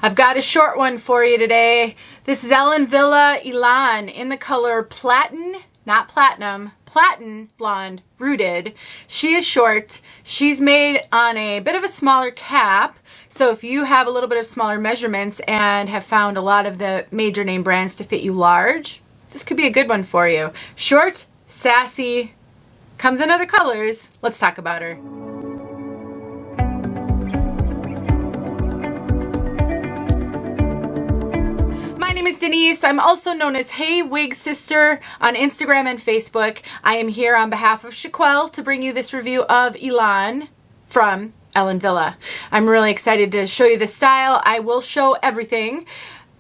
I've got a short one for you today. This is Ellen Villa Elan in the color Platin, not platinum, Platin Blonde Rooted. She is short. She's made on a bit of a smaller cap. So if you have a little bit of smaller measurements and have found a lot of the major name brands to fit you large, this could be a good one for you. Short, sassy, comes in other colors. Let's talk about her. My name is Denise. I'm also known as heywigsister on Instagram and Facebook. I am here on behalf of 𝖺Kwell to bring you this review of Elan from Ellen Villa. I'm really excited to show you the style. I will show everything.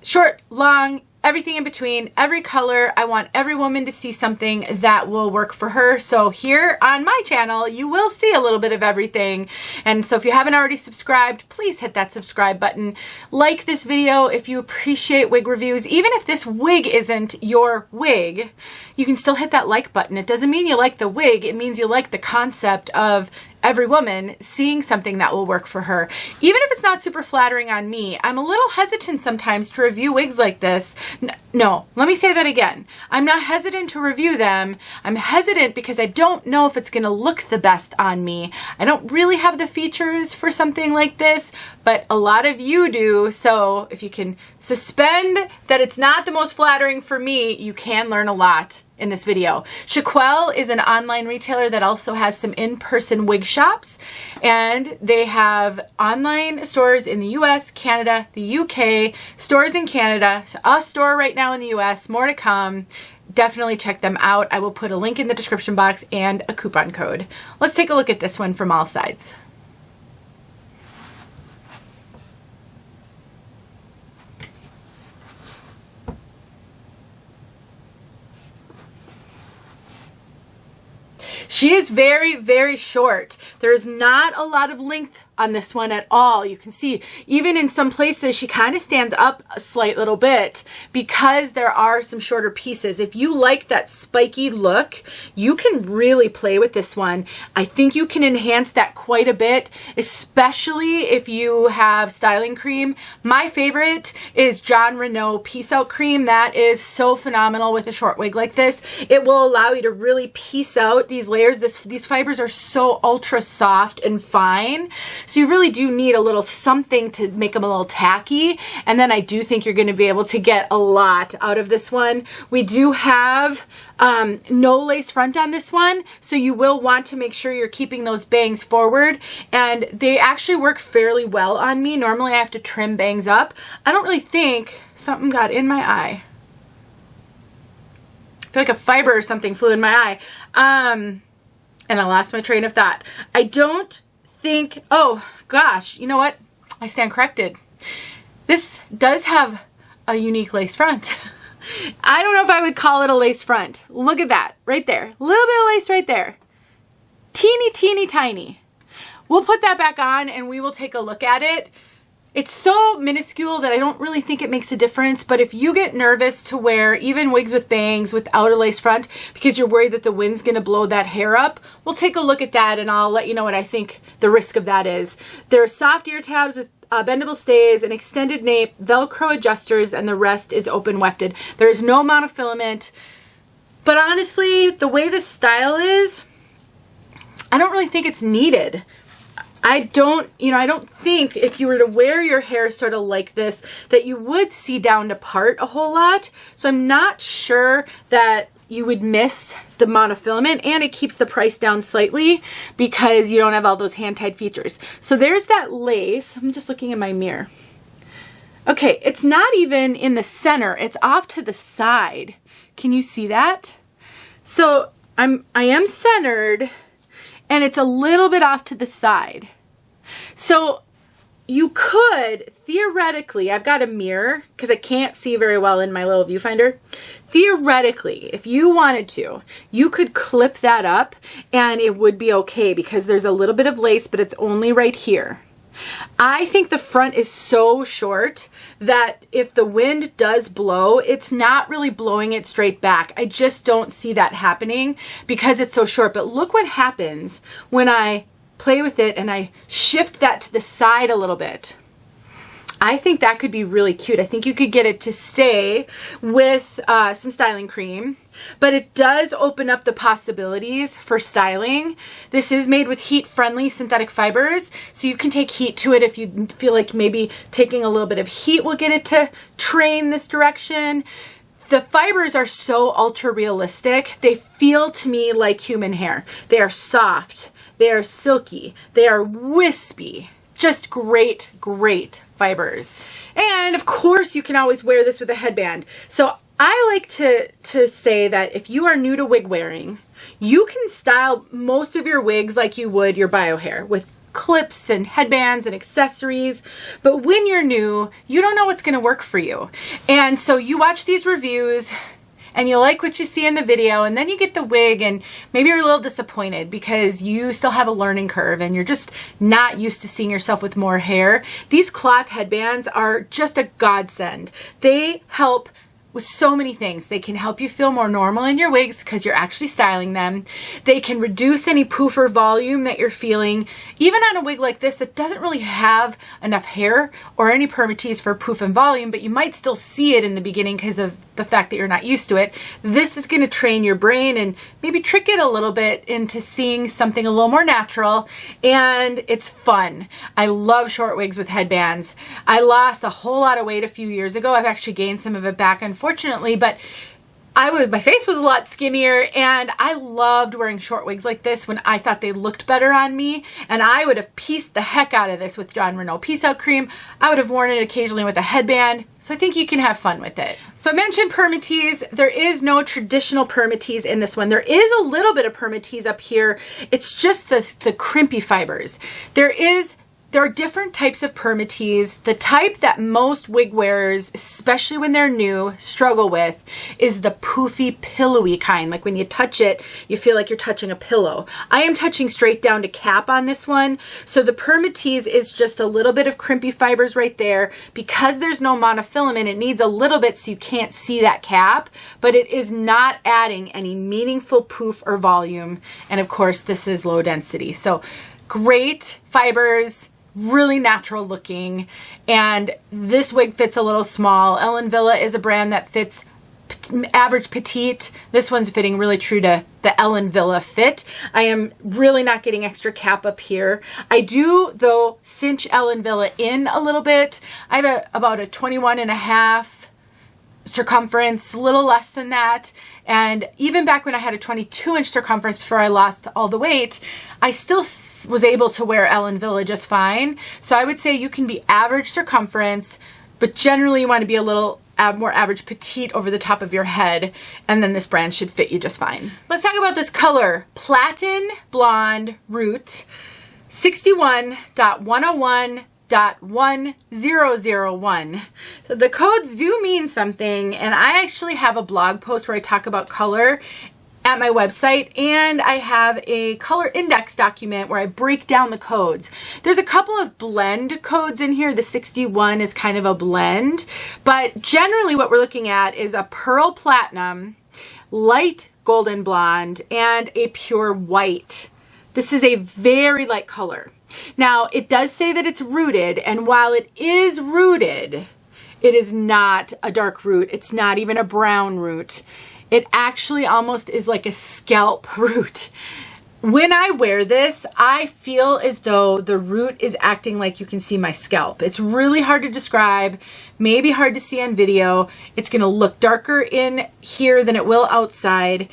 Short, long, everything in between, every color. I want every woman to see something that will work for her. So here on my channel, you will see a little bit of everything. And so if you haven't already subscribed, please hit that subscribe button. Like this video if you appreciate wig reviews. Even if this wig isn't your wig, you can still hit that like button. It doesn't mean you like the wig. It means you like the concept of every woman seeing something that will work for her. Even if it's not super flattering on me, I'm a little hesitant sometimes to review wigs like this. No, let me say that again. I'm not hesitant to review them. I'm hesitant because I don't know if it's gonna look the best on me. I don't really have the features for something like this, but a lot of you do. So if you can suspend that it's not the most flattering for me, you can learn a lot in this video. 𝖺Kwell is an online retailer that also has some in-person wig shops, and they have online stores in the US, Canada, the UK, stores in Canada, a store right now in the US, more to come. Definitely check them out. I will put a link in the description box and a coupon code. Let's take a look at this one from all sides. She is very, very short. There is not a lot of length on this one at all. You can see even in some places she kind of stands up a slight little bit because there are some shorter pieces. If you like that spiky look, you can really play with this one. I think you can enhance that quite a bit, especially if you have styling cream. My favorite is Jon Renau Piece Out Cream. That is so phenomenal with a short wig like this. It will allow you to really piece out these layers. These fibers are so ultra soft and fine. So you really do need a little something to make them a little tacky. And then I do think you're going to be able to get a lot out of this one. We do have no lace front on this one. So you will want to make sure you're keeping those bangs forward. And they actually work fairly well on me. Normally I have to trim bangs up. I don't really think something got in my eye. I feel like a fiber or something flew in my eye. And I lost my train of thought. I don't think, oh gosh, you know what? I stand corrected. This does have a unique lace front. I don't know if I would call it a lace front. Look at that right there. A little bit of lace right there. Teeny, teeny, tiny. We'll put that back on and we will take a look at it. It's so minuscule that I don't really think it makes a difference, but if you get nervous to wear even wigs with bangs without a lace front because you're worried that the wind's gonna blow that hair up, we'll take a look at that and I'll let you know what I think the risk of that is. There are soft ear tabs with bendable stays, an extended nape, Velcro adjusters, and the rest is open wefted. There is no monofilament, but honestly, the way this style is, I don't really think it's needed. I don't think if you were to wear your hair sort of like this, that you would see down to part a whole lot. So I'm not sure that you would miss the monofilament, and it keeps the price down slightly because you don't have all those hand-tied features. So there's that lace. I'm just looking in my mirror. Okay, it's not even in the center. It's off to the side. Can you see that? So I am centered, and it's a little bit off to the side. So you could theoretically, I've got a mirror because I can't see very well in my little viewfinder. Theoretically, if you wanted to, you could clip that up and it would be okay because there's a little bit of lace, but it's only right here. I think the front is so short that if the wind does blow, it's not really blowing it straight back. I just don't see that happening because it's so short. But look what happens when I play with it and I shift that to the side a little bit. I think that could be really cute. I think you could get it to stay with some styling cream, but it does open up the possibilities for styling. This is made with heat-friendly synthetic fibers, so you can take heat to it if you feel like maybe taking a little bit of heat will get it to train this direction. The fibers are so ultra realistic. They feel to me like human hair. They are soft, they are silky, they are wispy. Just great, great fibers. And of course you can always wear this with a headband. So I like to say that if you are new to wig wearing, you can style most of your wigs like you would your bio hair, with clips and headbands and accessories. But when you're new, you don't know what's going to work for you. And so you watch these reviews and you like what you see in the video, and then you get the wig and maybe you're a little disappointed because you still have a learning curve and you're just not used to seeing yourself with more hair. These cloth headbands are just a godsend. They help with so many things. They can help you feel more normal in your wigs because you're actually styling them. They can reduce any poof or volume that you're feeling. Even on a wig like this that doesn't really have enough hair or any Permatease for poof and volume, but you might still see it in the beginning because of the fact that you're not used to it. This is going to train your brain and maybe trick it a little bit into seeing something a little more natural, and it's fun. I love short wigs with headbands. I lost a whole lot of weight a few years ago. I've actually gained some of it back, unfortunately, but my face was a lot skinnier, and I loved wearing short wigs like this when I thought they looked better on me, and I would have pieced the heck out of this with John Renault Piece Out Cream. I would have worn it occasionally with a headband, so I think you can have fun with it. So I mentioned Permatease. There is no traditional Permatease in this one. There is a little bit of Permatease up here. It's just the crimpy fibers. There are different types of Permatease. The type that most wig wearers, especially when they're new, struggle with is the poofy, pillowy kind. Like when you touch it, you feel like you're touching a pillow. I am touching straight down to cap on this one. So the Permatease is just a little bit of crimpy fibers right there. Because there's no monofilament, it needs a little bit so you can't see that cap, but it is not adding any meaningful poof or volume. And of course, this is low density. So great fibers, really natural looking, and this wig fits a little small. Ellen Villa is a brand that fits average petite. This one's fitting really true to the Ellen Villa fit. I am really not getting extra cap up here. I do though cinch Ellen Villa in a little bit. I have about a 21.5 circumference, a little less than that. And even back when I had a 22-inch circumference before I lost all the weight, I still was able to wear Ellen Villa just fine. So I would say you can be average circumference, but generally you want to be a little more average petite over the top of your head, and then this brand should fit you just fine. Let's talk about this color. Platin Blonde Root 61.101.1001. So the codes do mean something, and I actually have a blog post where I talk about color at my website, and I have a color index document where I break down the codes. There's a couple of blend codes in here. The 61 is kind of a blend, but generally what we're looking at is a pearl platinum, light golden blonde, and a pure white. This is a very light color. Now, it does say that it's rooted, and while it is rooted, it is not a dark root. It's not even a brown root. It actually almost is like a scalp root. When I wear this, I feel as though the root is acting like you can see my scalp. It's really hard to describe, maybe hard to see on video. It's gonna look darker in here than it will outside.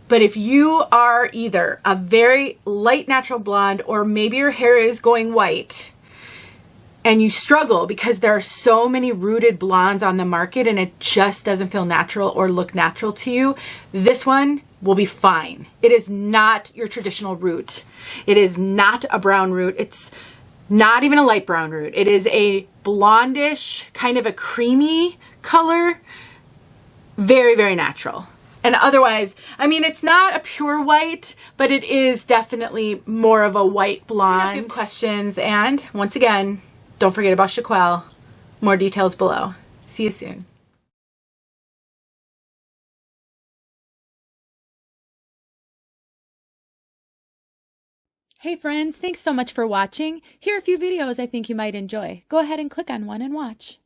But if you are either a very light natural blonde, or maybe your hair is going white, and you struggle because there are so many rooted blondes on the market and it just doesn't feel natural or look natural to you, this one will be fine. It is not your traditional root. It is not a brown root. It's not even a light brown root. It is a blondish, kind of a creamy color. Very, very natural. And otherwise, I mean, it's not a pure white, but it is definitely more of a white blonde. If you have questions, and once again, don't forget about ዄ. More details below. See you soon. Hey friends, thanks so much for watching. Here are a few videos I think you might enjoy. Go ahead and click on one and watch.